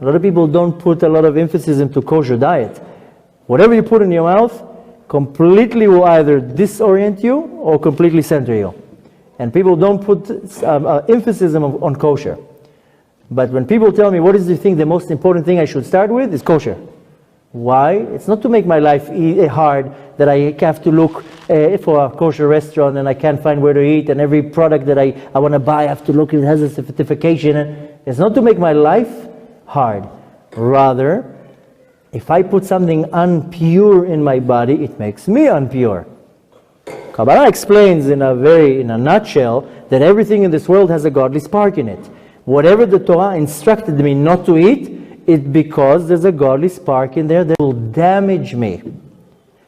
A lot of people don't put a lot of emphasis into kosher diet. Whatever you put in your mouth completely will either disorient you or completely center you. And people don't put emphasis on kosher. But when people tell me, what is the thing, the most important thing I should start with, is kosher. Why? It's not to make my life hard, that I have to look for a kosher restaurant and I can't find where to eat, and every product that I want to buy I have to look, it has a certification. It's not to make my life hard. Rather, if I put something unpure in my body, it makes me impure. Kabbalah explains in a nutshell that everything in this world has a godly spark in it. Whatever the Torah instructed me not to eat, it's because there's a godly spark in there that will damage me.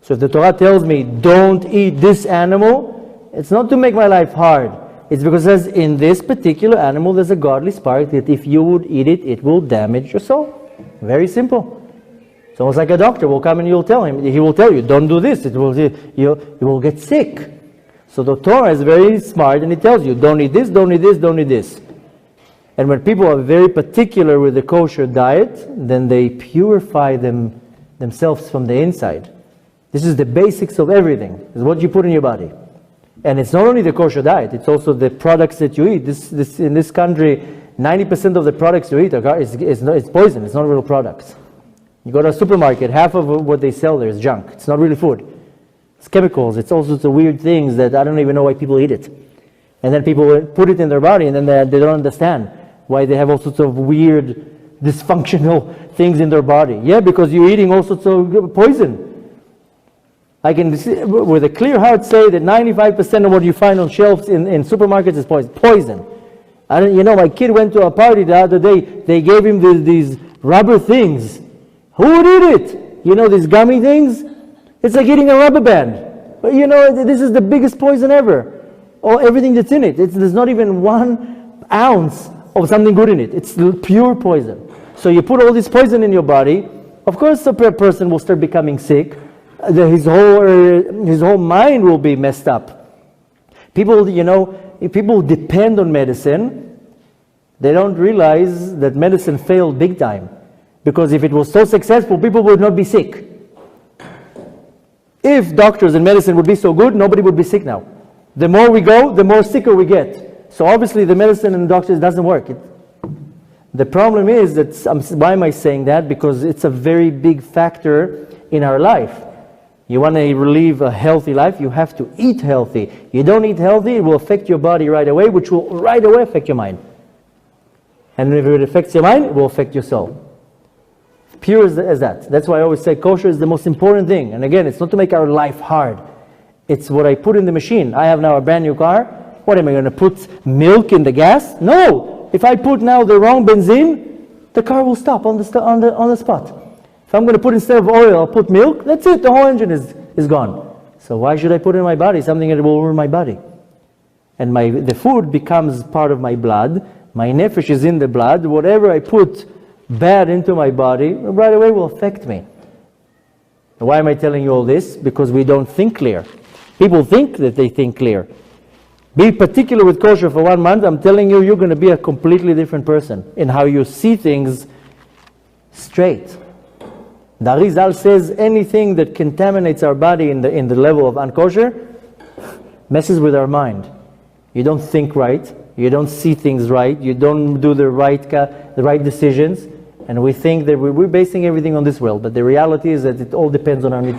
So if the Torah tells me, don't eat this animal, it's not to make my life hard. It's because it says, in this particular animal there's a godly spark that if you would eat it, it will damage your soul. Very simple. It's almost like a doctor will come and he will tell you, don't do this, you will get sick. So the Torah is very smart and it tells you, don't eat this, don't eat this, don't eat this. And when people are very particular with the kosher diet, then they purify themselves from the inside. This is the basics of everything. It's what you put in your body. And it's not only the kosher diet, it's also the products that you eat. In this country, 90% of the products you eat is poison. It's not real products. You go to a supermarket, half of what they sell there is junk. It's not really food. It's chemicals. It's all sorts of weird things that I don't even know why people eat it. And then people put it in their body and then they don't understand why they have all sorts of weird, dysfunctional things in their body. Yeah, because you're eating all sorts of poison. I can, with a clear heart, say that 95% of what you find on shelves in supermarkets is poison. My kid went to a party the other day. They gave him these rubber things. Who would eat it? These gummy things? It's like eating a rubber band. But this is the biggest poison ever. Everything that's in it. There's not even 1 ounce of something good in it. It's pure poison. So you put all this poison in your body, of course the person will start becoming sick. His whole mind will be messed up. People, if people depend on medicine, they don't realize that medicine failed big time. Because if it was so successful, people would not be sick. If doctors and medicine would be so good, nobody would be sick now. The more we go, the more sicker we get. So obviously the medicine and doctors doesn't work. The problem is that, why am I saying that? Because it's a very big factor in our life. You want to live a healthy life, you have to eat healthy. You don't eat healthy, it will affect your body right away, which will right away affect your mind. And if it affects your mind, it will affect your soul. Pure as that. That's why I always say kosher is the most important thing. And again, it's not to make our life hard. It's what I put in the machine. I have now a brand new car. What am I going to put milk in the gas? No! If I put now the wrong benzene, the car will stop on the spot. If I'm going to put, instead of oil, I'll put milk, that's it, the whole engine is gone. So why should I put in my body something that will ruin my body? And the food becomes part of my blood. My nefesh is in the blood. Whatever I put bad into my body, right away will affect me. And why am I telling you all this? Because we don't think clear. People think that they think clear. Be particular with kosher for 1 month. I'm telling you, you're going to be a completely different person in how you see things straight. The Arizal says anything that contaminates our body in the level of unkosher messes with our mind. You don't think right. You don't see things right. You don't do the right decisions. And we think that we're basing everything on this world. But the reality is that it all depends on our nutrition.